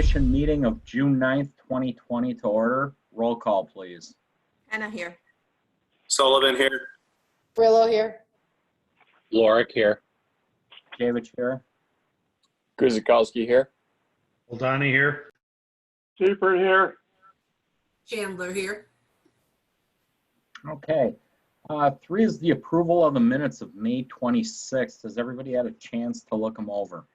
Commission meeting of June 9th, 2020 to order. Roll call, please. Anna here. Sullivan here. Brillo here. Lorick here. David here. Guzikowski here. Oldani here. Seifert here. Chandler here. Okay. 3 is the approval of the minutes of May 26th. Has everybody had a chance to look them over?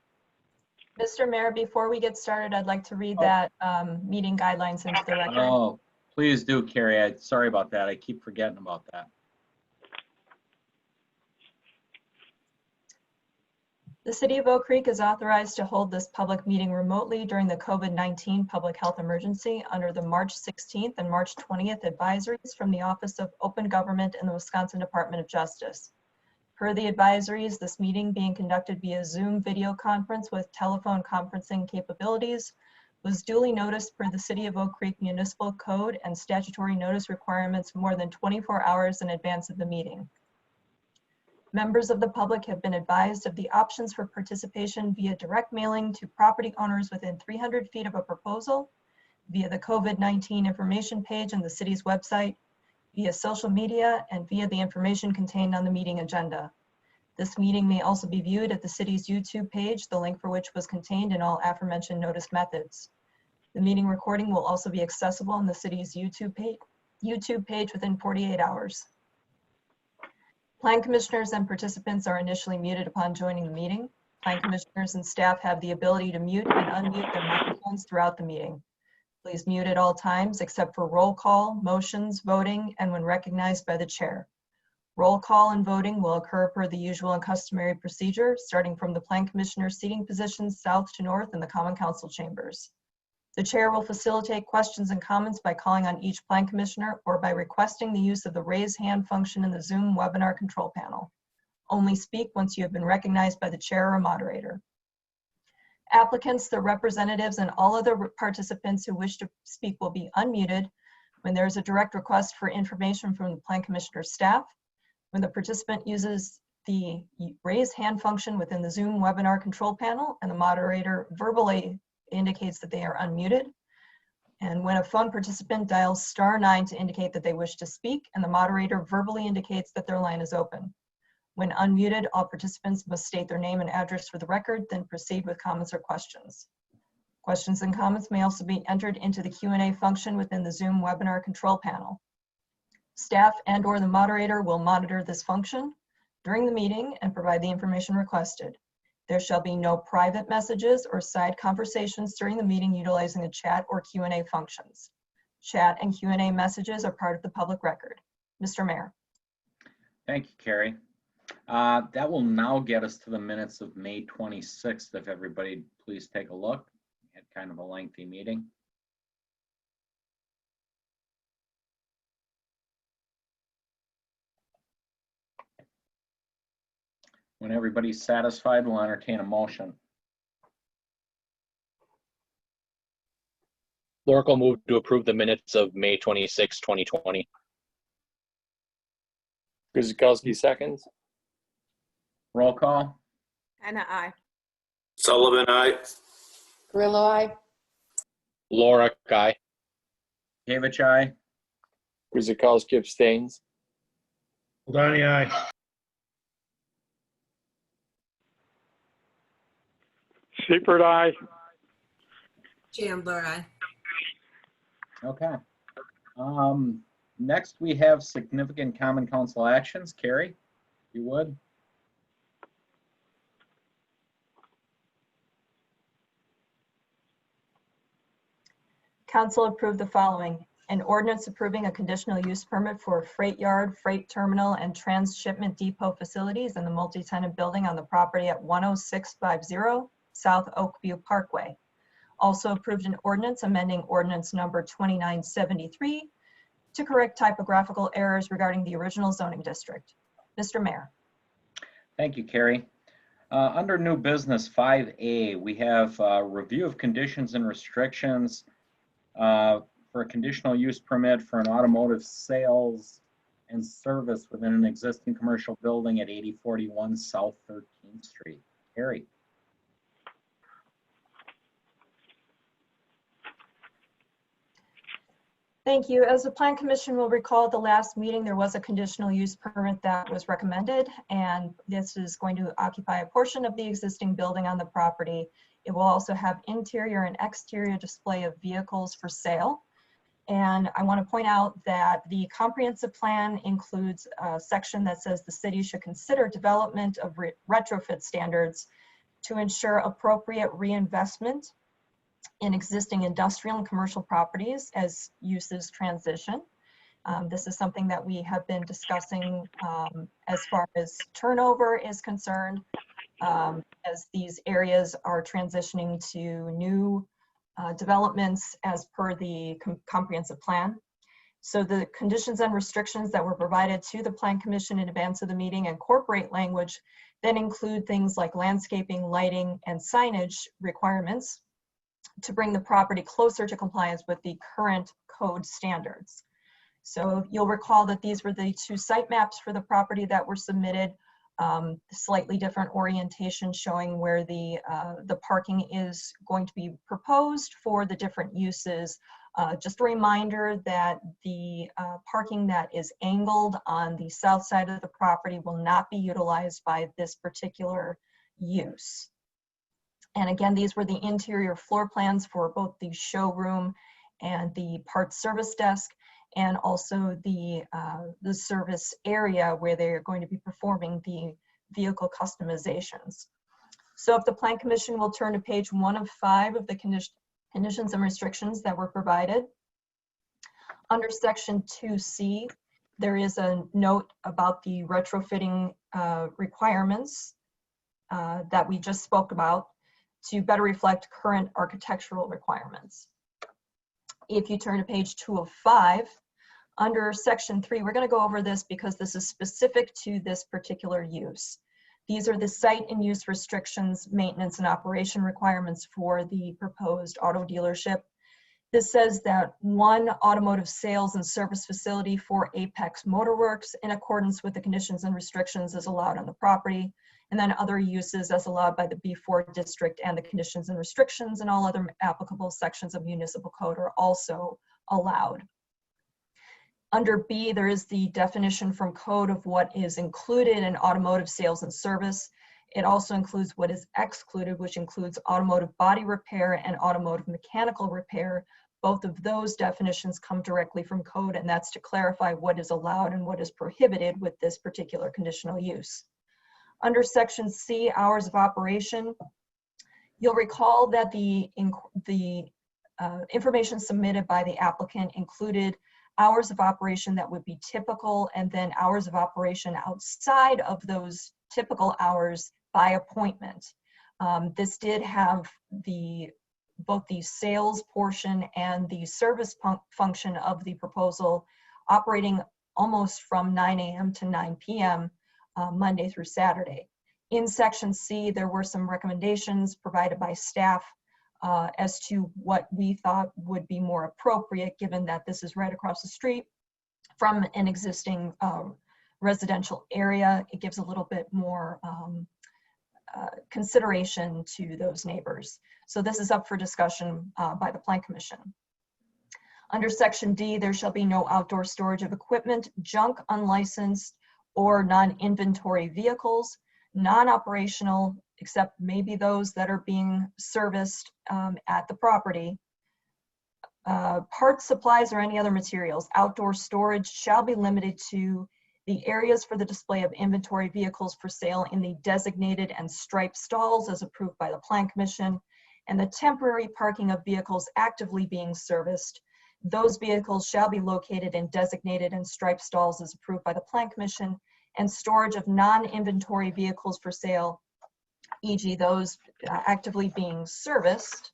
Mr. Mayor, before we get started, I'd like to read that meeting guidelines into the record. Oh, please do, Carrie. Sorry about that. I keep forgetting about that. The City of Oak Creek is authorized to hold this public meeting remotely during the COVID-19 public health emergency under the March 16th and March 20th advisories from the Office of Open Government and the Wisconsin Department of Justice. Per the advisories, this meeting being conducted via Zoom video conference with telephone conferencing capabilities was duly noticed per the City of Oak Creek Municipal Code and statutory notice requirements more than 24 hours in advance of the meeting. Members of the public have been advised of the options for participation via direct mailing to property owners within 300 feet of a proposal, via the COVID-19 information page on the city's website, via social media, and via the information contained on the meeting agenda. This meeting may also be viewed at the city's YouTube page, the link for which was contained in all aforementioned notice methods. The meeting recording will also be accessible on the city's YouTube page within 48 hours. Plan commissioners and participants are initially muted upon joining the meeting. Plan commissioners and staff have the ability to mute and unmute their microphones throughout the meeting. Please mute at all times except for roll call, motions, voting, and when recognized by the chair. Roll call and voting will occur per the usual and customary procedure, starting from the Plan Commissioner seating positions south to north in the Common Council chambers. The chair will facilitate questions and comments by calling on each Plan Commissioner or by requesting the use of the raise hand function in the Zoom webinar control panel. Only speak once you have been recognized by the chair or moderator. Applicants, their representatives, and all other participants who wish to speak will be unmuted when there is a direct request for information from the Plan Commissioner staff, when the participant uses the raise hand function within the Zoom webinar control panel and the moderator verbally indicates that they are unmuted, and when a phone participant dials *9 to indicate that they wish to speak and the moderator verbally indicates that their line is open. When unmuted, all participants must state their name and address for the record, then proceed with comments or questions. Questions and comments may also be entered into the Q&A function within the Zoom webinar control panel. Staff and/or the moderator will monitor this function during the meeting and provide the information requested. There shall be no private messages or side conversations during the meeting utilizing the chat or Q&A functions. Chat and Q&A messages are part of the public record. Mr. Mayor. Thank you, Carrie. That will now get us to the minutes of May 26th. If everybody please take a look. We had kind of a lengthy meeting. When everybody's satisfied, we'll entertain a motion. Lorick will move to approve the minutes of May 26, 2020. Guzikowski seconds. Roll call. Anna, aye. Sullivan, aye. Brillo, aye. Lorick, aye. David, aye. Guzikowski abstains. Oldani, aye. Seifert, aye. Chandler, aye. Okay. Next, we have significant common council actions. Carrie, if you would. Council approved the following. An ordinance approving a conditional use permit for a freight yard, freight terminal, and transshipment depot facilities in the multi-tenant building on the property at 10650 South Oakview Parkway. Also approved an ordinance amending ordinance number 2973 to correct typographical errors regarding the original zoning district. Mr. Mayor. Thank you, Carrie. Under new business 5A, we have review of conditions and restrictions for a conditional use permit for an automotive sales and service within an existing commercial building at 8041 South 13th Street. Carrie. Thank you. As the Plan Commission will recall, at the last meeting, there was a conditional use permit that was recommended, and this is going to occupy a portion of the existing building on the property. It will also have interior and exterior display of vehicles for sale. And I want to point out that the comprehensive plan includes a section that says the city should consider development of retrofit standards to ensure appropriate reinvestment in existing industrial and commercial properties as uses transition. This is something that we have been discussing as far as turnover is concerned, as these areas are transitioning to new developments as per the comprehensive plan. So the conditions and restrictions that were provided to the Plan Commission in advance of the meeting incorporate language that include things like landscaping, lighting, and signage requirements to bring the property closer to compliance with the current code standards. So you'll recall that these were the two site maps for the property that were submitted, slightly different orientation showing where the parking is going to be proposed for the different uses. Just a reminder that the parking that is angled on the south side of the property will not be utilized by this particular use. And again, these were the interior floor plans for both the showroom and the parts service desk, and also the service area where they're going to be performing the vehicle customizations. So if the Plan Commission will turn to page 1 of 5 of the conditions and restrictions that were provided. Under section 2C, there is a note about the retrofitting requirements that we just spoke about to better reflect current architectural requirements. If you turn to page 2 of 5, under section 3, we're going to go over this because this is specific to this particular use. These are the site and use restrictions, maintenance and operation requirements for the proposed auto dealership. This says that one automotive sales and service facility for Apex Motorworks in accordance with the conditions and restrictions is allowed on the property, and then other uses as allowed by the B4 district and the conditions and restrictions and all other applicable sections of municipal code are also allowed. Under B, there is the definition from code of what is included in automotive sales and service. It also includes what is excluded, which includes automotive body repair and automotive mechanical repair. Both of those definitions come directly from code, and that's to clarify what is allowed and what is prohibited with this particular conditional use. Under section C, hours of operation, you'll recall that the information submitted by the applicant included hours of operation that would be typical, and then hours of operation outside of those typical hours by appointment. This did have both the sales portion and the service function of the proposal operating almost from 9 a.m. to 9 p.m. Monday through Saturday. In section C, there were some recommendations provided by staff as to what we thought would be more appropriate, given that this is right across the street from an existing residential area. It gives a little bit more consideration to those neighbors. So this is up for discussion by the Plan Commission. Under section D, there shall be no outdoor storage of equipment, junk, unlicensed, or non-inventory vehicles, non-operational, except maybe those that are being serviced at the property. Parts, supplies, or any other materials. Outdoor storage shall be limited to the areas for the display of inventory vehicles for sale in the designated and striped stalls as approved by the Plan Commission, and the temporary parking of vehicles actively being serviced. Those vehicles shall be located in designated and striped stalls as approved by the Plan Commission, and storage of non-inventory vehicles for sale, e.g. those actively being serviced,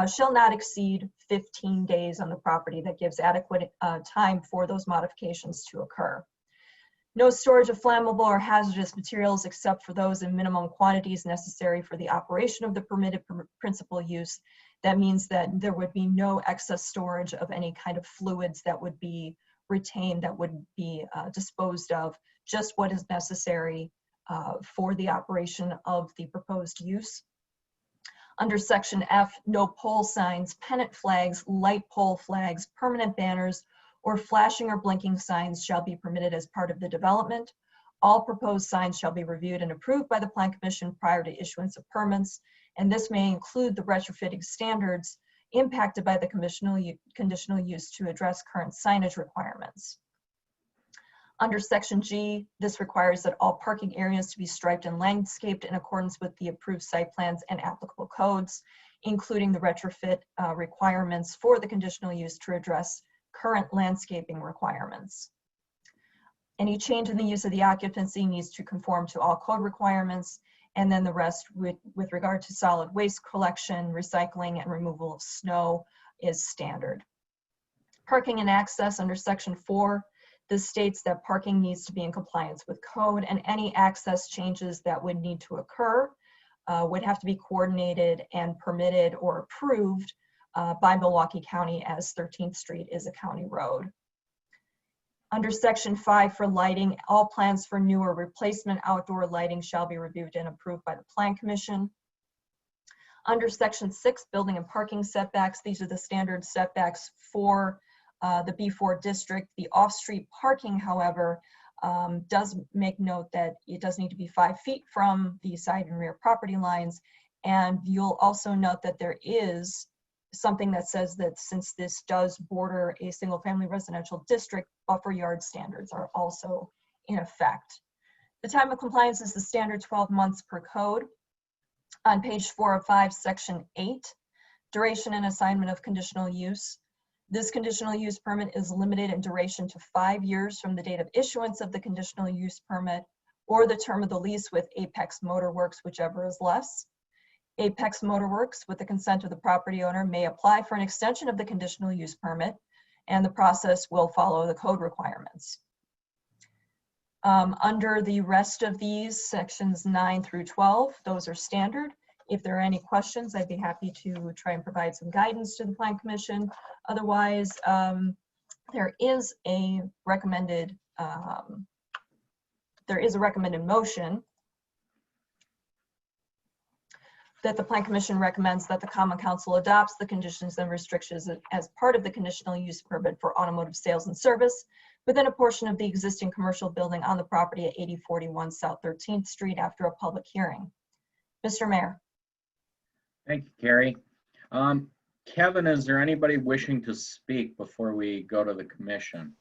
shall not exceed 15 days on the property. That gives adequate time for those modifications to occur. No storage of flammable or hazardous materials except for those in minimum quantities necessary for the operation of the permitted principal use. That means that there would be no excess storage of any kind of fluids that would be retained, that would be disposed of, just what is necessary for the operation of the proposed use. Under section F, no pole signs, pennant flags, light pole flags, permanent banners, or flashing or blinking signs shall be permitted as part of the development. All proposed signs shall be reviewed and approved by the Plan Commission prior to issuance of permits, and this may include the retrofitting standards impacted by the conditional use to address current signage requirements. Under section G, this requires that all parking areas to be striped and landscaped in accordance with the approved site plans and applicable codes, including the retrofit requirements for the conditional use to address current landscaping requirements. Any change in the use of the occupancy needs to conform to all code requirements, and then the rest with regard to solid waste collection, recycling, and removal of snow is standard. Parking and access under section 4, this states that parking needs to be in compliance with code, and any access changes that would need to occur would have to be coordinated and permitted or approved by Milwaukee County, as 13th Street is a county road. Under section 5 for lighting, all plans for new or replacement outdoor lighting shall be reviewed and approved by the Plan Commission. Under section 6, building and parking setbacks, these are the standard setbacks for the B4 district. The off-street parking, however, does make note that it does need to be 5 feet from the side and rear property lines. And you'll also note that there is something that says that since this does border a single-family residential district, buffer yard standards are also in effect. The time of compliance is the standard 12 months per code. On page 4 of 5, section 8, duration and assignment of conditional use. This conditional use permit is limited in duration to 5 years from the date of issuance of the conditional use permit or the term of the lease with Apex Motorworks, whichever is less. Apex Motorworks, with the consent of the property owner, may apply for an extension of the conditional use permit, and the process will follow the code requirements. Under the rest of these, sections 9 through 12, those are standard. If there are any questions, I'd be happy to try and provide some guidance to the Plan Commission. Otherwise, there is a recommended motion that the Plan Commission recommends that the Common Council adopts the conditions and restrictions as part of the conditional use permit for automotive sales and service within a portion of the existing commercial building on the property at 8041 South 13th Street after a public hearing. Mr. Mayor. Thank you, Carrie. Kevin, is there anybody wishing to speak before we go to the commission?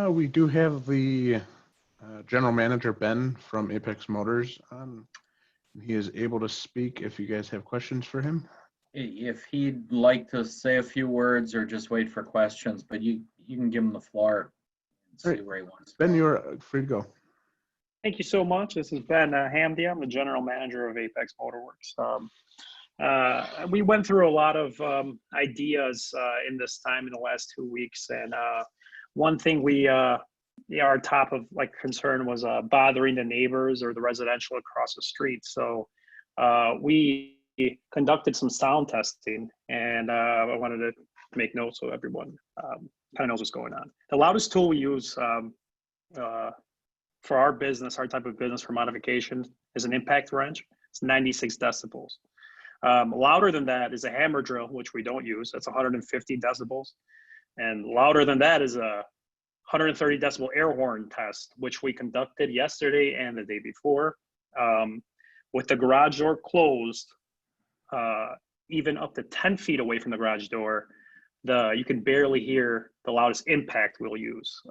We do have the general manager, Ben, from Apex Motors. He is able to speak if you guys have questions for him. If he'd like to say a few words or just wait for questions, but you can give him the floor and see where he wants to Ben, go. you're free to go. Thank you so much. This is Ben Hamdy. I'm the general manager of Apex Motorworks. We went through a lot of ideas in this time in the last 2 weeks, and one thing our top of concern was bothering the neighbors or the residential across the street. So we conducted some sound testing, and I wanted to make note so everyone kind of knows what's going on. The loudest tool we use for our business, our type of business for modification, is an impact wrench. It's 96 decibels. Louder than that is a hammer drill, which we don't use. That's 150 decibels. And louder than that is a 130 decibel air horn test, which we conducted yesterday and the day before. With the garage door closed, even up to 10 feet away from the garage door, you can barely hear the loudest impact we'll use.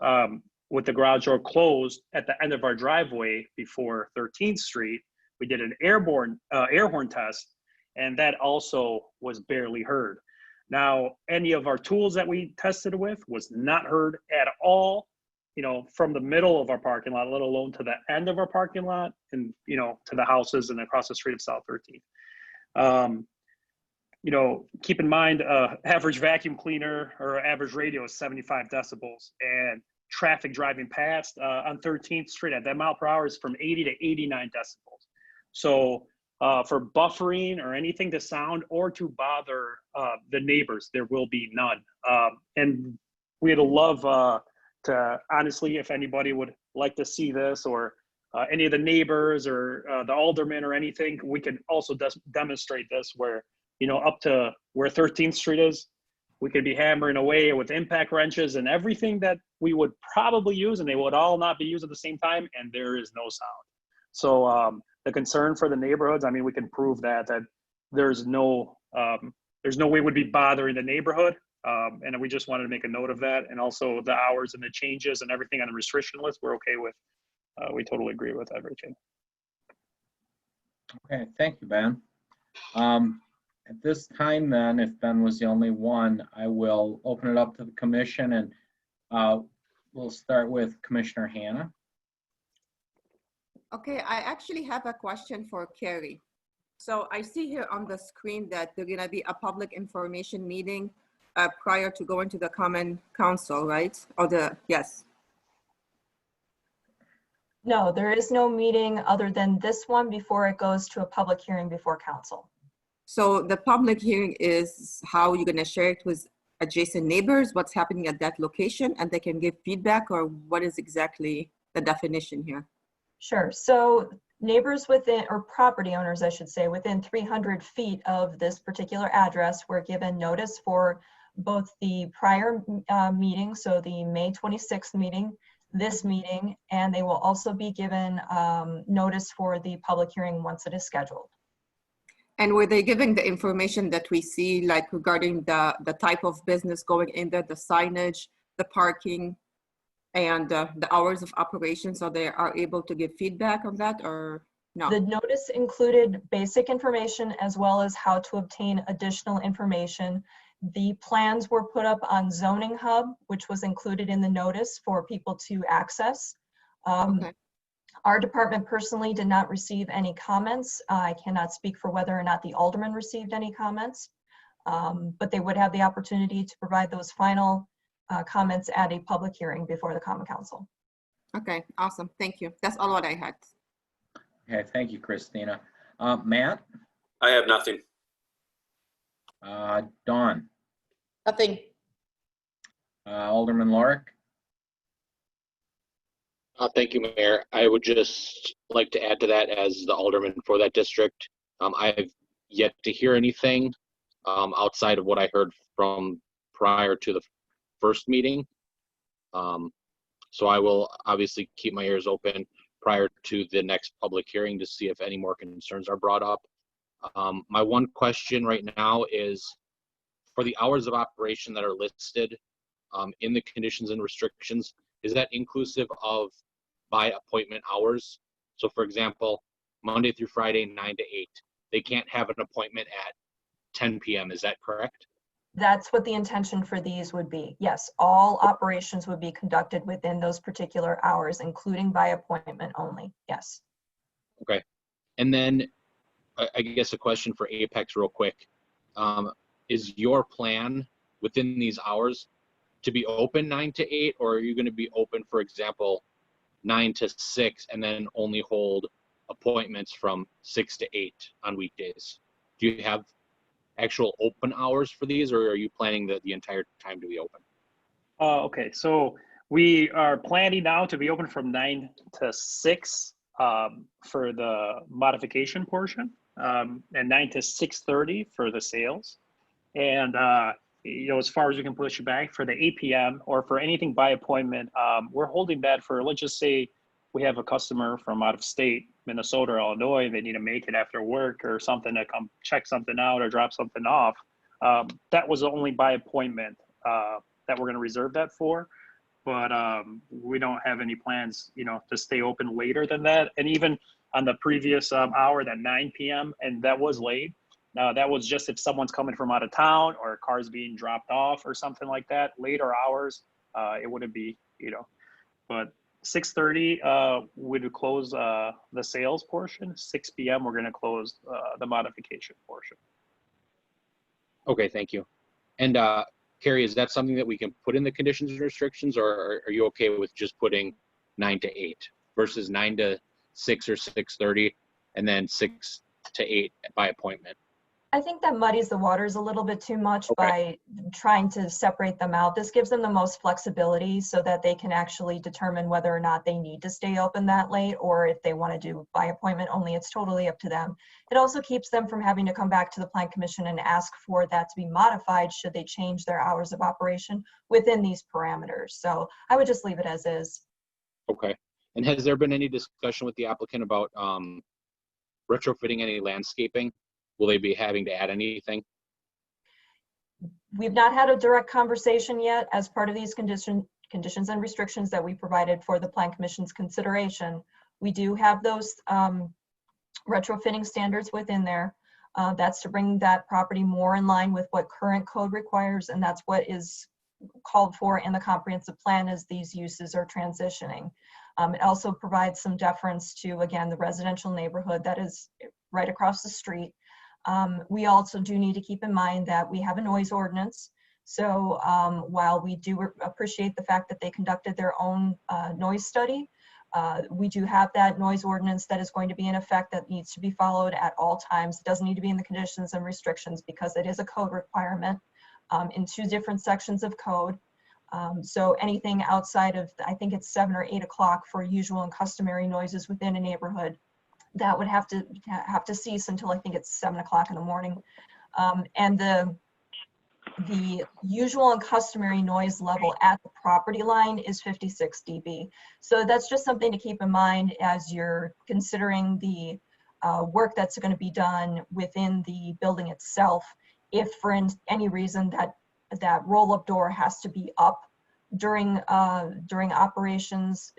With the garage door closed at the end of our driveway before 13th Street, we did an air horn test, and that also was barely heard. Now, any of our tools that we tested with was not heard at all, from the middle of our parking lot, let alone to the end of our parking lot and, to the houses and across the street of South 13th. Keep in mind, average vacuum cleaner or average radio is 75 decibels, and traffic driving past on 13th Street at that mile per hour is from 80 to 89 decibels. So for buffering or anything to sound or to bother the neighbors, there will be none. And we'd love to, honestly, if anybody would like to see this or any of the neighbors or the aldermen or anything, we could also demonstrate this where, up to where 13th Street is, we could be hammering away with impact wrenches and everything that we would probably use, and they would all not be used at the same time, and there is no sound. So the concern for the neighborhoods, I mean, we can prove that there's no way would be bothering the neighborhood. And we just wanted to make a note of that. And also the hours and the changes and everything on the restriction list, we're okay with. We totally agree with everything. Okay, thank you, Ben. At this time then, if Ben was the only one, I will open it up to the commission, and we'll start with Commissioner Hannah. Okay, I actually have a question for Carrie. So I see here on the screen that there's gonna be a public information meeting prior to going to the common council, right? Yes. No, there is no meeting other than this one before it goes to a public hearing before council. So the public hearing is how you're gonna share it with adjacent neighbors, what's happening at that location, and they can give feedback, or what is exactly the definition here? Sure. So neighbors within, or property owners, I should say, within 300 feet of this particular address were given notice for both the prior meeting, so the May 26th meeting, this meeting, and they will also be given notice for the public hearing once it is scheduled. And were they giving the information that we see, like regarding the type of business going in there, the signage, the parking, and the hours of operation, so they are able to give feedback on that, or no? The notice included basic information as well as how to obtain additional information. The plans were put up on Zoning Hub, which was included in the notice for people to access. Okay. Our department personally did not receive any comments. I cannot speak for whether or not the alderman received any comments, but they would have the opportunity to provide those final comments at a public hearing before the common council. Okay, awesome, thank you. That's all what I had. Okay, thank you, Christina. Matt? I have nothing. Dawn? Nothing. Alderman Lorik? Thank you, Mayor. I would just like to add to that as the alderman for that district. I've yet to hear anything outside of what I heard from prior to the first meeting. So I will obviously keep my ears open prior to the next public hearing to see if any more concerns are brought up. My one question right now is for the hours of operation that are listed in the conditions and restrictions, is that inclusive of by appointment hours? So for example, Monday through Friday, 9 to 8, they can't have an appointment at 10 p.m. Is that correct? That's what the intention for these would be. Yes, all operations would be conducted within those particular hours, including by appointment only. Yes. Okay. And then I guess a question for Apex real quick. Is your plan within these hours to be open 9 to 8, or are you going to be open, for example, 9 to 6 and then only hold appointments from 6 to 8 on weekdays? Do you have actual open hours for these, or are you planning the entire time to be open? Okay, so we are planning now to be open from 9 to 6 for the modification portion, and 9 to 6:30 for the sales. And as far as we can push it back for the 8 p.m. or for anything by appointment, we're holding that for, let's just say we have a customer from out of state, Minnesota or Illinois, they need to make it after work or something to come check something out or drop something off. That was only by appointment that we're going to reserve that for. But we don't have any plans, to stay open later than that. And even on the previous hour, that 9 p.m., and that was late. That was just if someone's coming from out of town or a car's being dropped off or something like that. Later hours, it wouldn't be, but 6:30 would close the sales portion. 6 p.m. we're going to close the modification portion. Okay, thank you. And Carrie, is that something that we can put in the conditions and restrictions, or are you okay with just putting 9 to 8 versus 9 to 6 or 6:30 and then 6 to 8 by appointment? I think that muddies the waters a little bit too much Okay. by trying to separate them out. This gives them the most flexibility so that they can actually determine whether or not they need to stay open that late or if they want to do by appointment only. It's totally up to them. It also keeps them from having to come back to the Plan Commission and ask for that to be modified should they change their hours of operation within these parameters. So I would just leave it as is. Okay. And has there been any discussion with the applicant about retrofitting any landscaping? Will they be having to add anything? We've not had a direct conversation yet as part of these conditions and restrictions that we provided for the Plan Commission's consideration. We do have those retrofitting standards within there. That's to bring that property more in line with what current code requires, and that's what is called for in the comprehensive plan as these uses are transitioning. It also provides some deference to, again, the residential neighborhood that is right across the street. We also do need to keep in mind that we have a noise ordinance. So while we do appreciate the fact that they conducted their own noise study, we do have that noise ordinance that is going to be in effect that needs to be followed at all times. It doesn't need to be in the conditions and restrictions because it is a code requirement in 2 different sections of code. So anything outside of, I think it's 7 or 8 o'clock for usual and customary noises within a neighborhood, that would have to cease until I think it's 7 o'clock in the morning. And the usual and customary noise level at the property line is 56 dB. So that's just something to keep in mind as you're considering the work that's going to be done within the building itself. If for any reason that roll-up door has to be up during operations,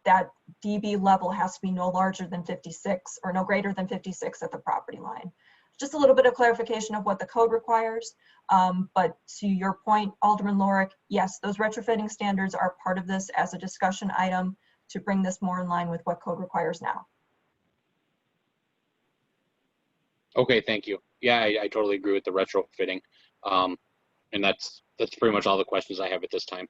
that dB level has to be no larger than 56 or no greater than 56 at the property line. Just a little bit of clarification of what the code requires. But to your point, Alderman Lorik, yes, those retrofitting standards are part of this as a discussion item to bring this more in line with what code requires now. Okay, thank you. Yeah, I totally agree with the retrofitting. And that's pretty much all the questions I have at this time.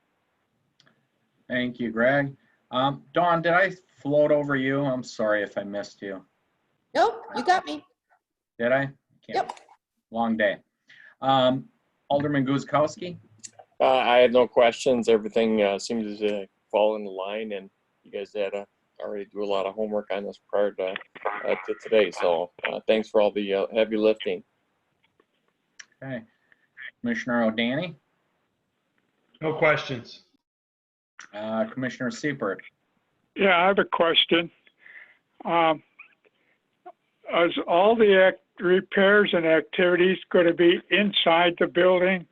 Thank you, Greg. Dawn, did I float over you? I'm sorry if I missed you. Nope, you got me. Did I? Yep. Long day. Alderman Guzekowski? I had no questions. Everything seems to fall in line, and you guys had already do a lot of homework on this prior to today. So thanks for all the heavy lifting. Okay. Commissioner O'Danny? No questions. Commissioner Seipert? Yeah, I have a question. Is all the repairs and activities going to be inside the building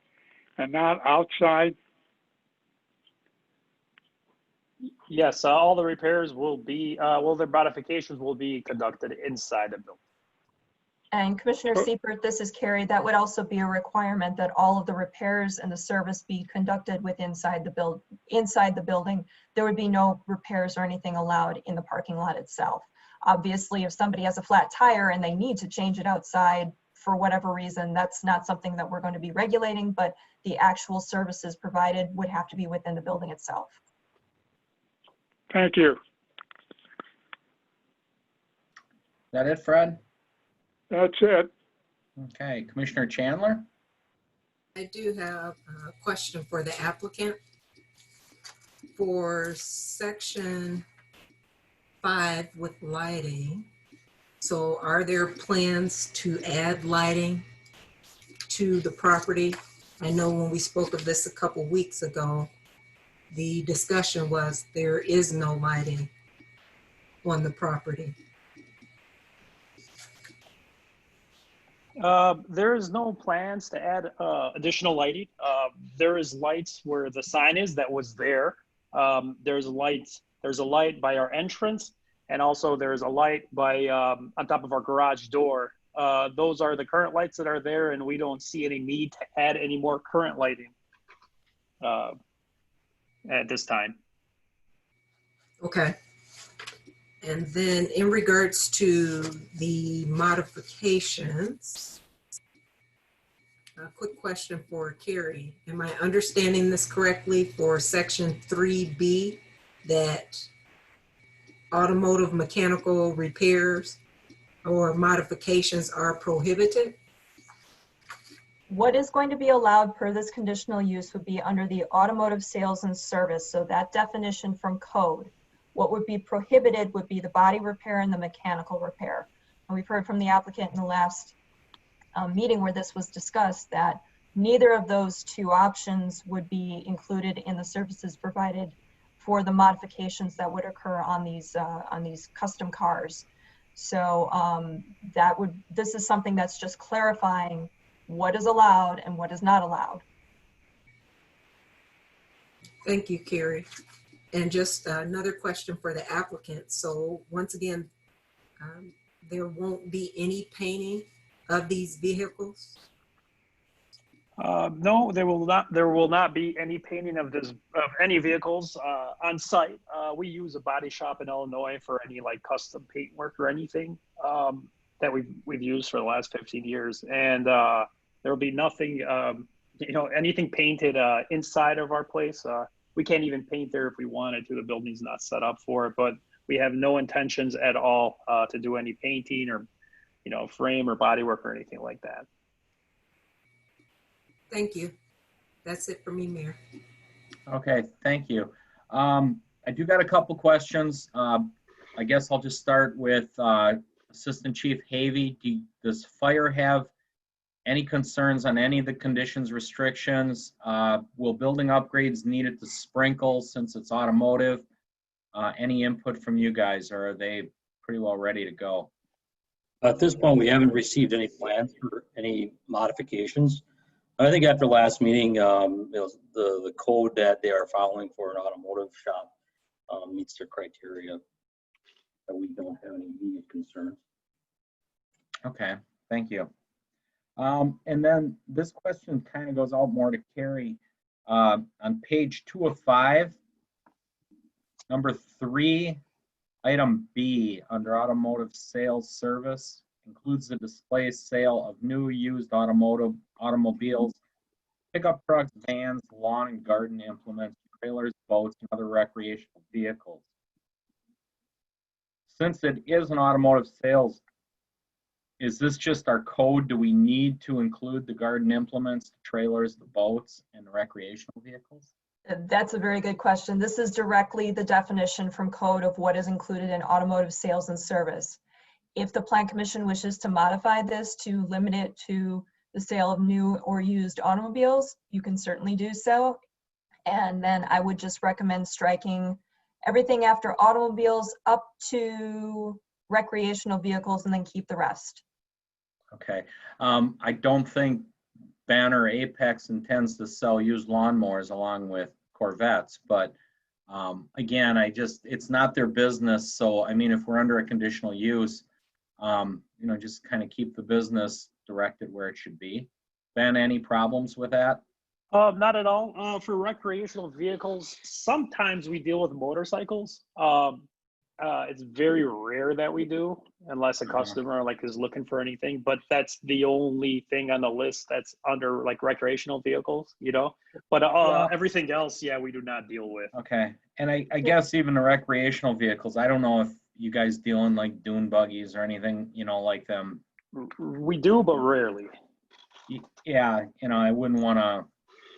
and not outside? Yes, all the repairs will be, their modifications will be conducted inside the building. And Commissioner Seipert, this is Carrie. That would also be a requirement that all of the repairs and the service be conducted inside the building. There would be no repairs or anything allowed in the parking lot itself. Obviously, if somebody has a flat tire and they need to change it outside for whatever reason, that's not something that we're going to be regulating, but the actual services provided would have to be within the building itself. Thank you. Is that it, Fred? That's it. Okay. Commissioner Chandler? I do have a question for the applicant. For section 5 with lighting, so are there plans to add lighting to the property? I know when we spoke of this a couple weeks ago, the discussion was there is no lighting on the property. There is no plans to add additional lighting. There is lights where the sign is that was there. There's a light by our entrance, and also there's a light by on top of our garage door. Those are the current lights that are there, and we don't see any need to add any more current lighting at this time. Okay. And then in regards to the modifications, a quick question for Carrie. Am I understanding this correctly for section 3B that automotive mechanical repairs or modifications are prohibited? What is going to be allowed per this conditional use would be under the automotive sales and service, so that definition from code. What would be prohibited would be the body repair and the mechanical repair. And we've heard from the applicant in the last meeting where this was discussed that neither of those two options would be included in the services provided for the modifications that would occur on these custom cars. So this is something that's just clarifying what is allowed and what is not allowed. Thank you, Carrie. And just another question for the applicant. So once again, there won't be any painting of these vehicles? No, there will not be any painting of any vehicles on site. We use a body shop in Illinois for any like custom paint work or anything that we've used for the last 15 years. And there will be nothing, anything painted inside of our place. We can't even paint there if we wanted to. The building's not set up for it, but we have no intentions at all to do any painting or, frame or body work or anything like that. Thank you. That's it for me, Mayor. Okay, thank you. I do got a couple questions. I guess I'll just start with Assistant Chief Havey. Does fire have any concerns on any of the conditions restrictions? Will building upgrades needed to sprinkle since it's automotive? Any input from you guys, or are they pretty well ready to go? At this point, we haven't received any plans for any modifications. I think after last meeting, the code that they are following for an automotive shop meets their criteria. That we don't have any immediate concerns. Okay, thank you. And then this question kind of goes out more to Carrie. On page 2 of 5, number 3, item B under automotive sales service includes the display sale of new used automobiles, pickup trucks, vans, lawn and garden implements, trailers, boats, and other recreational vehicles. Since it is an automotive sales, is this just our code? Do we need to include the garden implements, the trailers, the boats, and the recreational vehicles? That's a very good question. This is directly the definition from code of what is included in automotive sales and service. If the Plan Commission wishes to modify this to limit it to the sale of new or used automobiles, you can certainly do so. And then I would just recommend striking everything after automobiles up to recreational vehicles and then keep the rest. Okay. I don't think Banner Apex intends to sell used lawnmowers along with Corvettes, but again, it's not their business. So, I mean, if we're under a conditional use, just kind of keep the business directed where it should be. Ben, any problems with that? Not at all. For recreational vehicles, sometimes we deal with motorcycles. It's very rare that we do, unless a customer is looking for anything. But that's the only thing on the list that's under recreational vehicles, But everything else, yeah, we do not deal with. Okay, and I guess even the recreational vehicles, I don't know if you guys deal in like dune buggies or anything, like them. We do, but rarely. Yeah, I wouldn't want to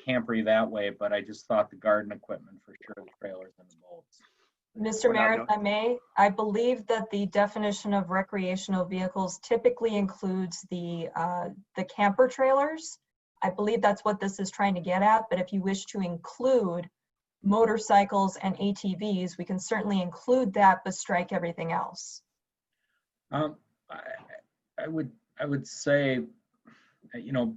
hamper you that way, but I just thought the garden equipment for sure, the trailers and the boats. Mr. Mayor, if I may, I believe that the definition of recreational vehicles typically includes the camper trailers. I believe that's what this is trying to get at, but if you wish to include motorcycles and ATVs, we can certainly include that, but strike everything else. I would say,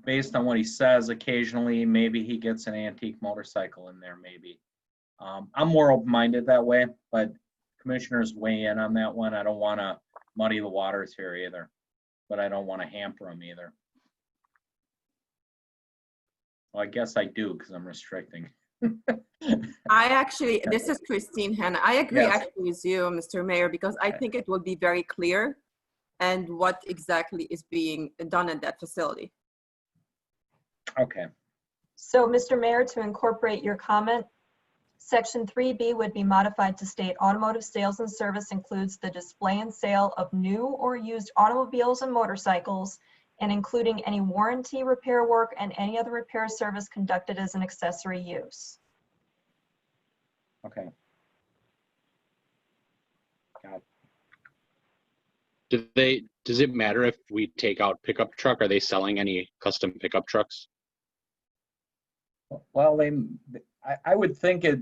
based on what he says, occasionally maybe he gets an antique motorcycle in there, maybe. I'm more open-minded that way, but commissioners weigh in on that one. I don't want to muddy the waters here either, but I don't want to hamper them either. Well, I guess I do because I'm restricting. This is Christine Hanna. I agree Yes. actually with you, Mr. Mayor, because I think it will be very clear and what exactly is being done at that facility. Okay. So, Mr. Mayor, to incorporate your comment, Section 3B would be modified to state automotive sales and service includes the display and sale of new or used automobiles and motorcycles, and including any warranty repair work and any other repair service conducted as an accessory use. Okay. Got it. Does it matter if we take out pickup truck? Are they selling any custom pickup trucks? Well, I would think it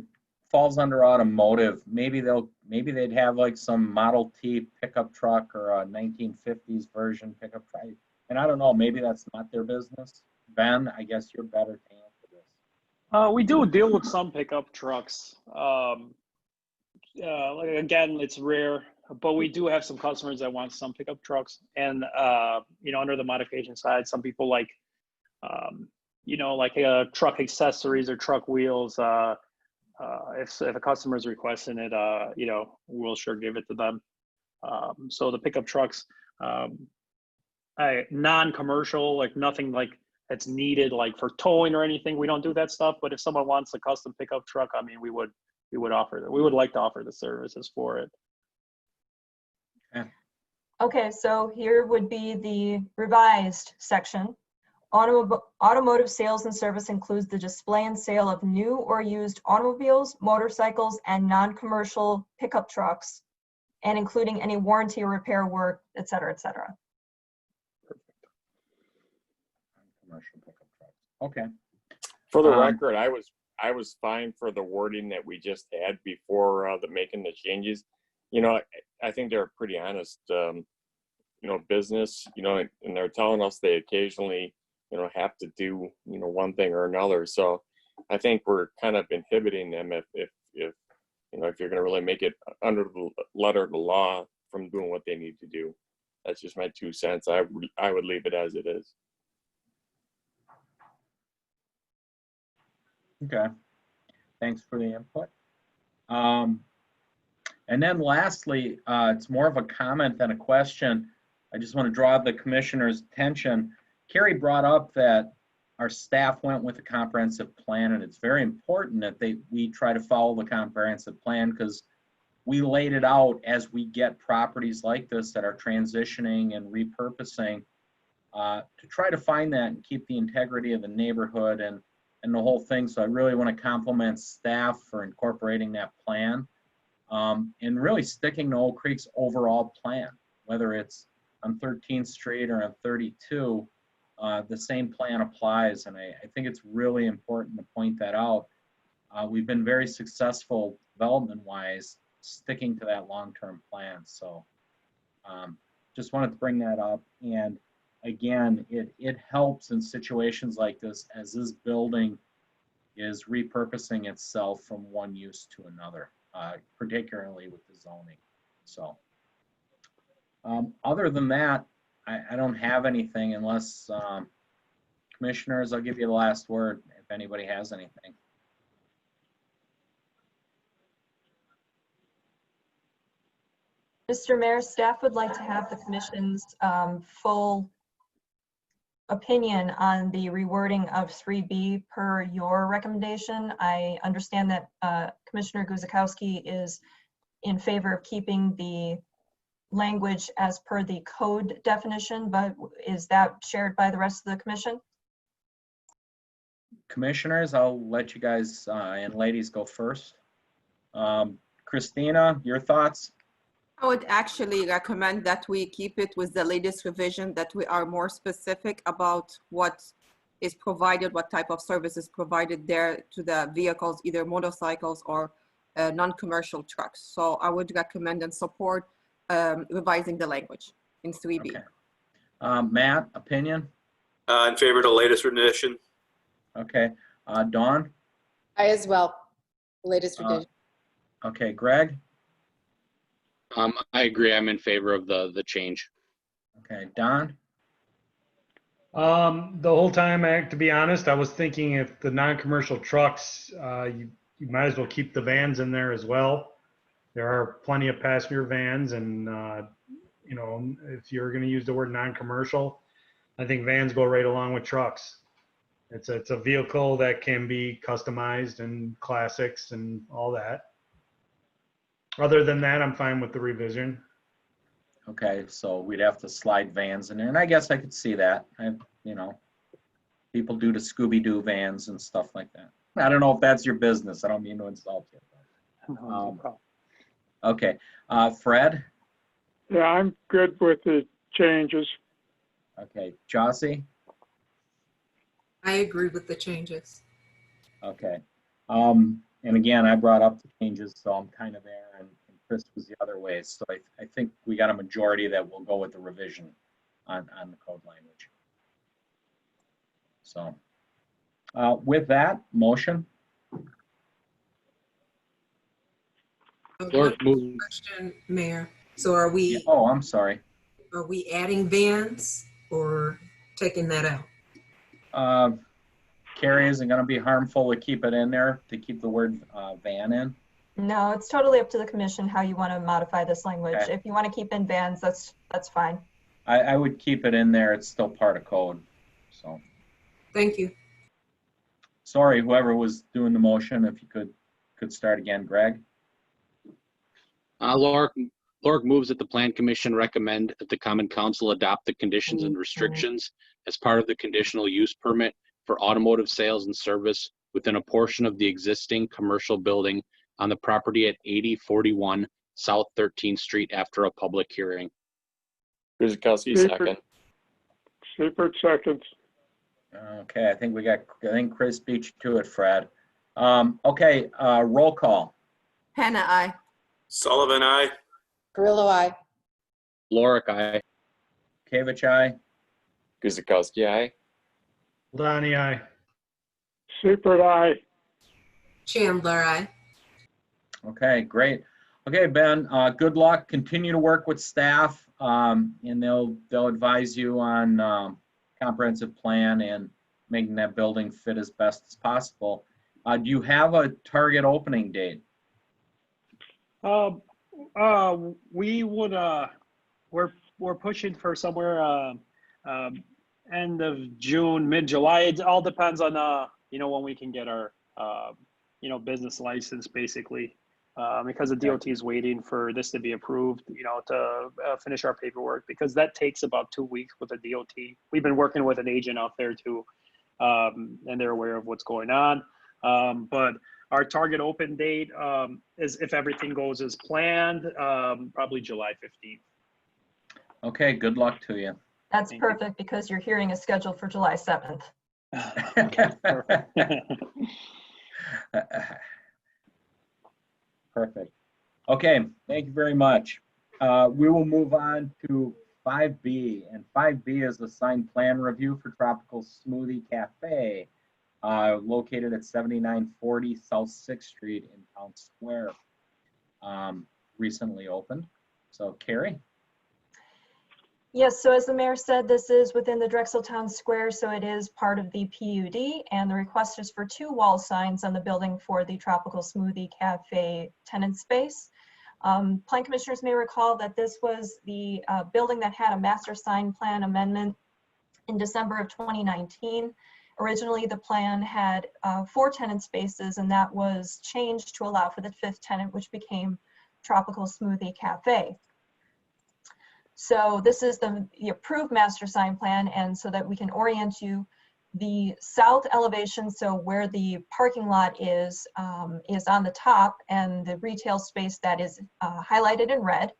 falls under automotive. Maybe they'd have like some Model T pickup truck or a 1950s version pickup truck. And I don't know, maybe that's not their business. Ben, I guess you're better to answer this. We do deal with some pickup trucks. Like, again, it's rare, but we do have some customers that want some pickup trucks. And, under the modification side, some people like, truck accessories or truck wheels. If a customer is requesting it, we'll sure give it to them. So the pickup trucks, non-commercial, like nothing like that's needed like for towing or anything. We don't do that stuff. But if someone wants a custom pickup truck, I mean, we would offer that. We would like to offer the services for it. Okay, so here would be the revised section. Automotive sales and service includes the display and sale of new or used automobiles, motorcycles, and non-commercial pickup trucks, and including any warranty or repair work, et cetera, et cetera. Commercial pickup trucks. Okay. For the record, I was fine for the wording that we just had before making the changes. I think they're pretty honest, business, and they're telling us they occasionally, have to do, one thing or another. So I think we're kind of inhibiting them if you're going to really make it under the letter of the law from doing what they need to do. That's just my 2 cents. I would leave it as it is. Okay. Thanks for the input. And then lastly, it's more of a comment than a question. I just want to draw the commissioner's attention. Carrie brought up that our staff went with a comprehensive plan, and it's very important that we try to follow the comprehensive plan, because we laid it out as we get properties like this that are transitioning and repurposing, to try to find that and keep the integrity of the neighborhood and the whole thing. So I really want to compliment staff for incorporating that plan, and really sticking to Oak Creek's overall plan, whether it's on 13th Street or on 32. The same plan applies, and I think it's really important to point that out. We've been very successful development-wise, sticking to that long-term plan. So just wanted to bring that up. And again, it helps in situations like this, as this building is repurposing itself from one use to another, particularly with the zoning. So other than that, I don't have anything, unless commissioners, I'll give you the last word if anybody has anything. Mr. Mayor, staff would like to have the commission's full opinion on the rewording of 3B per your recommendation. I understand that Commissioner Guzikowski is in favor of keeping the language as per the code definition, but is that shared by the rest of the commission? Commissioners, I'll let you guys and ladies go first. Christina, your thoughts? I would actually recommend that we keep it with the latest revision, that we are more specific about what is provided, what type of service is provided there to the vehicles, either motorcycles or non-commercial trucks. So I would recommend and support revising the language in 3B. Okay. Matt, opinion? In favor of the latest rendition. Okay. Dawn? I as well. Latest revision. Okay. Greg? I agree. I'm in favor of the change. Okay. Don? The whole time, to be honest, I was thinking if the non-commercial trucks, you might as well keep the vans in there as well. There are plenty of passenger vans, and if you're going to use the word non-commercial, I think vans go right along with trucks. It's a vehicle that can be customized and classics and all that. Other than that, I'm fine with the revision. Okay, so we'd have to slide vans in there, and I guess I could see that. You know, people do the Scooby-Doo vans and stuff like that. I don't know if that's your business. I don't mean to insult you. No problem. Okay, Fred? Yeah, I'm good with the changes. Okay, Jossie? I agree with the changes. Okay. And again, I brought up the changes, so I'm kind of there, and Chris was the other way. So I think we got a majority that will go with the revision on the code language. So with that, motion? Lord, move. Question, Mayor. So are we, Oh, I'm sorry. are we adding vans or taking that out? Carrie, is it going to be harmful to keep it in there, to keep the word van in? No, it's totally up to the commission how you want to modify this language. Okay. If you want to keep in vans, that's fine. I would keep it in there. It's still part of code. So Thank you. sorry, whoever was doing the motion, if you could start again, Greg. Lork moves that the Plan Commission recommend that the Common Council adopt the conditions and restrictions as part of the conditional use permit for automotive sales and service within a portion of the existing commercial building on the property at 8041 South 13th Street after a public hearing. Guzekowski, second. Seifert seconds. Okay, I think Chris beat you to it, Fred. Okay, roll call. Hannah, I. Sullivan, aye. Grillo, aye. Lorick, aye. Kavich, aye. Guzekowski, aye. Donnie, aye. Seifert, aye. Chandler, I. Okay, great. Okay, Ben, good luck. Continue to work with staff, and they'll advise you on comprehensive plan and making that building fit as best as possible. Do you have a target opening date? We would, we're pushing for somewhere end of June, mid-July. It all depends on, you know, when we can get our, you know, business license, basically. Because the DOT is waiting for this to be approved, you know, to finish our paperwork, because that takes about 2 weeks with the DOT. We've been working with an agent out there too, and they're aware of what's going on. But our target open date is, if everything goes as planned, probably July 15th. Okay, good luck to you. That's Thank you. perfect because your hearing is scheduled for July 7th. Okay, perfect. Perfect. Okay, thank you very much. We will move on to 5B, and 5B is the signed plan review for Tropical Smoothie Cafe, located at 7940 South 6th Street in Town Square. Recently opened. So, Carrie? Yes, so as the mayor said, this is within the Drexel Town Square, so it is part of the PUD, and the request is for 2 wall signs on the building for the Tropical Smoothie Cafe tenant space. Plan commissioners may recall that this was the building that had a master sign plan amendment in December of 2019. Originally, the plan had 4 tenant spaces, and that was changed to allow for the 5th tenant, which became Tropical Smoothie Cafe. So this is the approved master sign plan, and so that we can orient you, the south elevation, so where the parking lot is on the top, and the retail space that is highlighted in red,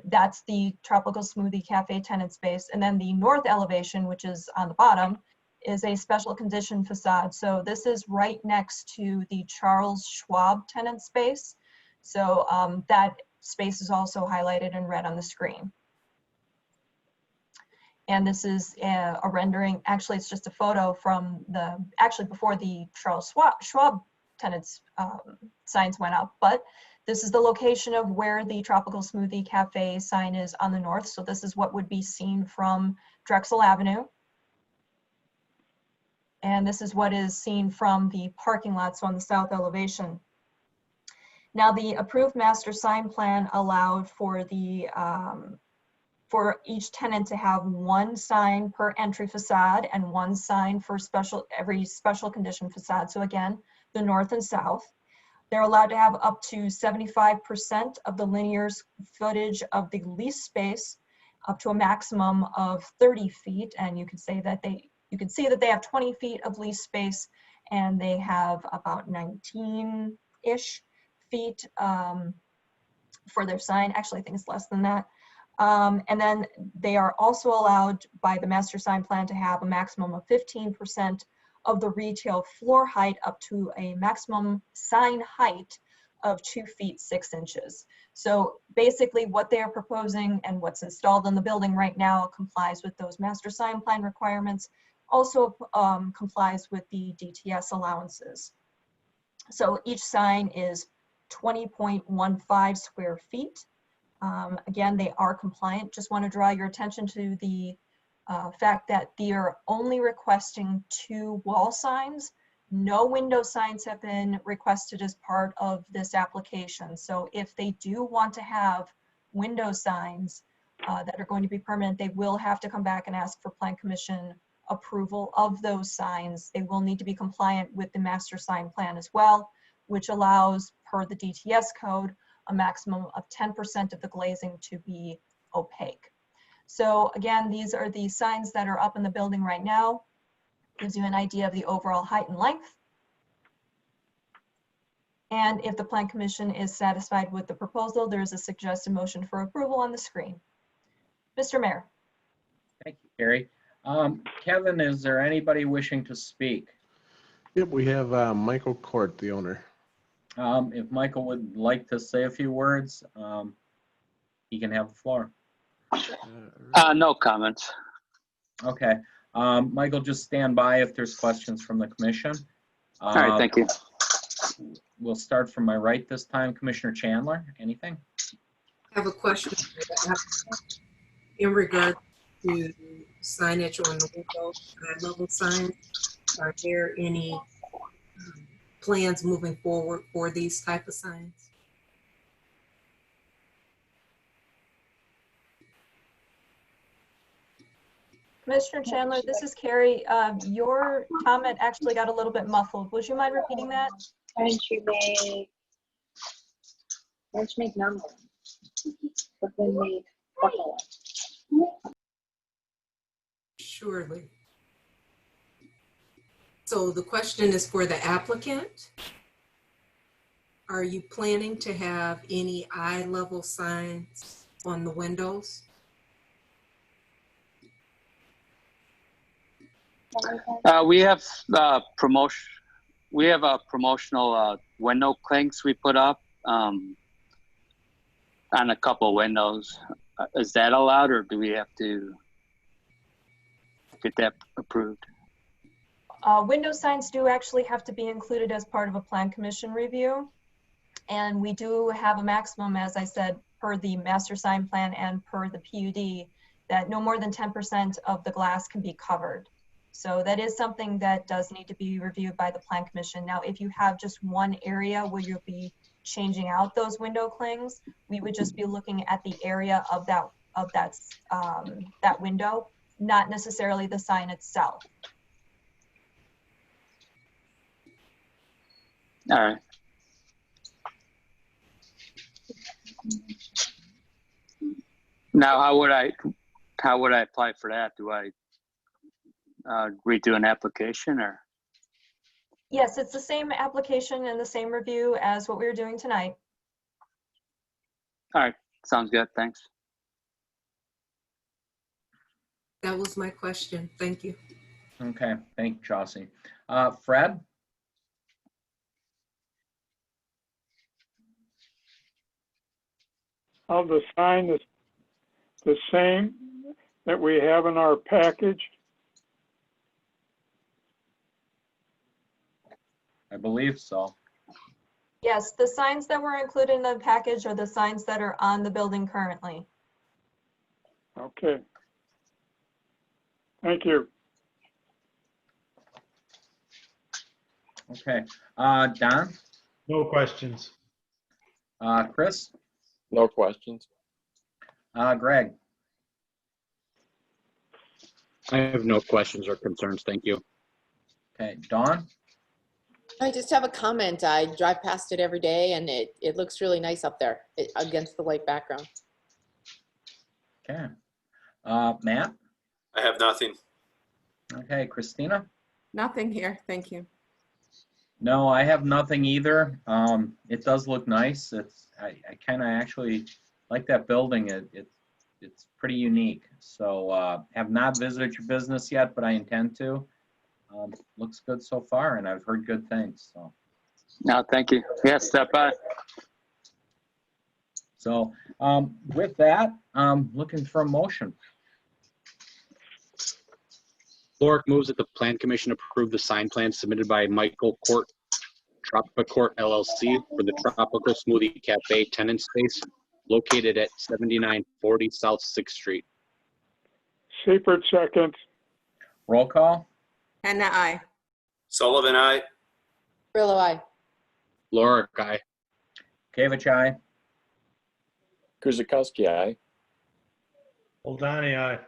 that's the Tropical Smoothie Cafe tenant space. And then the north elevation, which is on the bottom, is a special condition facade. So this is right next to the Charles Schwab tenant space. So that space is also highlighted in red on the screen. And this is a rendering, actually it's just a photo from before the Charles Schwab tenants signs went up, but this is the location of where the Tropical Smoothie Cafe sign is on the north. So this is what would be seen from Drexel Avenue. And this is what is seen from the parking lot, so on the south elevation. Now, the approved master sign plan allowed for the for each tenant to have 1 sign per entry facade and 1 sign for every special condition facade. So again, the north and south. They're allowed to have up to 75% of the linear footage of the leased space, up to a maximum of 30 feet. And you can see that they have 20 feet of leased space, and they have about 19-ish feet for their sign. Actually, I think it's less than that. And then they are also allowed by the master sign plan to have a maximum of 15% of the retail floor height up to a maximum sign height of 2 feet 6 inches. So basically what they are proposing and what's installed in the building right now complies with those master sign plan requirements, also complies with the DTS allowances. So each sign is 20.15 square feet. Again, they are compliant. Just want to draw your attention to the fact that they are only requesting 2 wall signs. No window signs have been requested as part of this application. So if they do want to have window signs that are going to be permanent, they will have to come back and ask for Plan Commission approval of those signs. They will need to be compliant with the master sign plan as well, which allows, per the DTS code, a maximum of 10% of the glazing to be opaque. So again, these are the signs that are up in the building right now. Gives you an idea of the overall height and length. And if the Plan Commission is satisfied with the proposal, there is a suggested motion for approval on the screen. Mr. Mayor. Thank you, Carrie. Kevin, is there anybody wishing to speak? Yep, we have Michael Court, the owner. If Michael would like to say a few words, he can have the floor. No comments. Okay. Michael, just stand by if there's questions from the commission. All right, thank you. We'll start from my right this time. Commissioner Chandler, anything? I have a question in regard to signage on the window, high-level signs. Are there any plans moving forward for these type of signs? Commissioner Chandler, this is Carrie. Your comment actually got a little bit muffled. Would you mind repeating that? Why don't you make number? But then make buckle. Surely. So the question is for the applicant. Are you planning to have any eye-level signs on the windows? We have promotional window clinks we put up on a couple of windows. Is that allowed, or do we have to get that approved? Window signs do actually have to be included as part of a Plan Commission review. And we do have a maximum, as I said, per the master sign plan and per the PUD, that no more than 10% of the glass can be covered. So that is something that does need to be reviewed by the Plan Commission. Now, if you have just one area where you'll be changing out those window clings, we would just be looking at the area of that window, not necessarily the sign itself. All right. Now, how would I apply for that? Do I redo an application, or? Yes, it's the same application and the same review as what we were doing tonight. All right, sounds good. Thanks. That was my question. Thank you. Okay, thank you, Chauncey. Fred? Of the sign is the same that we have in our package? I believe so. Yes, the signs that were included in the package are the signs that are on the building currently. Okay. Thank you. Okay. Don? No questions. Chris? No questions. Greg? I have no questions or concerns. Thank you. Okay. Dawn? I just have a comment. I drive past it every day and it looks really nice up there against the white background. Okay. Matt? I have nothing. Okay, Christina? Nothing here, thank you. No, I have nothing either. It does look nice. I kind of actually like that building. It's pretty unique. So have not visited your business yet, but I intend to. Looks good so far, and I've heard good things. So. No, thank you. Yeah, step by. So with that, looking for a motion. Lorick moves that the Plan Commission approve the sign plan submitted by Michael Court, Tropicourt LLC for the Tropical Smoothie Cafe tenant space located at 7940 South 6th Street. Seifert seconds. Roll call. Hannah, I. Sullivan, aye. Grillo, aye. Lorick, aye. Kavich, aye. Kuzikowski, aye. Oldani, aye.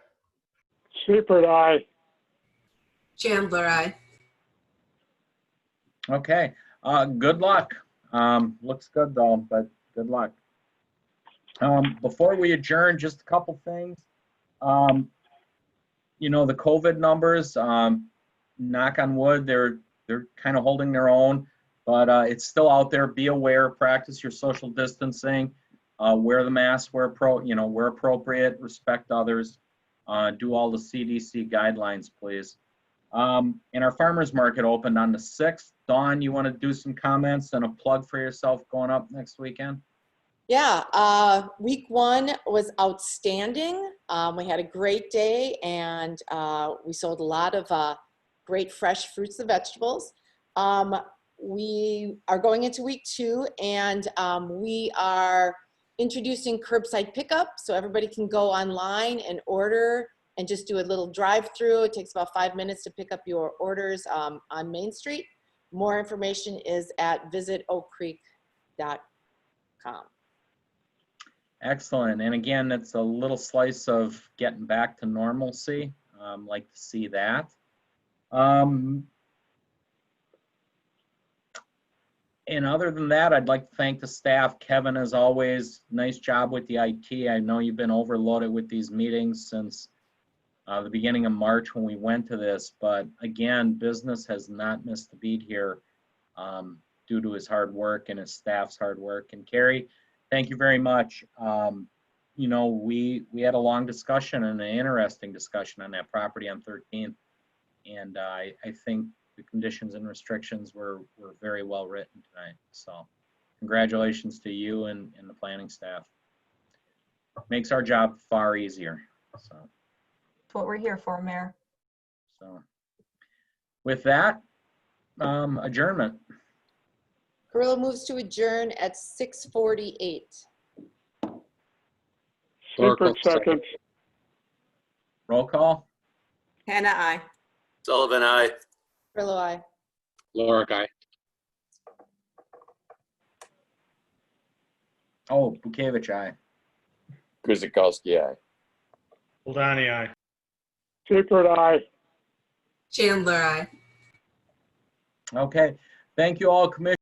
Seifert, aye. Chandler, I. Okay. Good luck. Looks good though, but good luck. Before we adjourn, just a couple things. You know, the COVID numbers, knock on wood, they're kind of holding their own, but it's still out there. Be aware, practice your social distancing, wear the mask where appropriate, respect others, do all the CDC guidelines, please. And our farmers market opened on the 6th. Dawn, you want to do some comments and a plug for yourself going up next weekend? Yeah, week 1 was outstanding. We had a great day and we sold a lot of great fresh fruits and vegetables. We are going into week 2 and we are introducing curbside pickup, so everybody can go online and order and just do a little drive-through. It takes about 5 minutes to pick up your orders on Main Street. More information is at visitoakcreek.com. Excellent. And again, it's a little slice of getting back to normalcy. Like to see that. And other than that, I'd like to thank the staff. Kevin, as always, nice job with the IT. I know you've been overloaded with these meetings since the beginning of March when we went to this, but again, business has not missed a beat here due to his hard work and his staff's hard work. And Carrie, thank you very much. You know, we had a long discussion and an interesting discussion on that property on 13th, and I think the conditions and restrictions were very well written tonight. So congratulations to you and the planning staff. Makes our job far easier. So That's what we're here for, Mayor. So with that, adjournment. Carrillo moves to adjourn at 6:48. Seifert seconds. Roll call. Hannah, I. Sullivan, aye. Carrillo, aye. Lorick, aye. Oh, Bukevich, aye. Kuzikowski, aye. Oldani, aye. Seifert, aye. Chandler, I. Okay. Thank you all, Commissioners.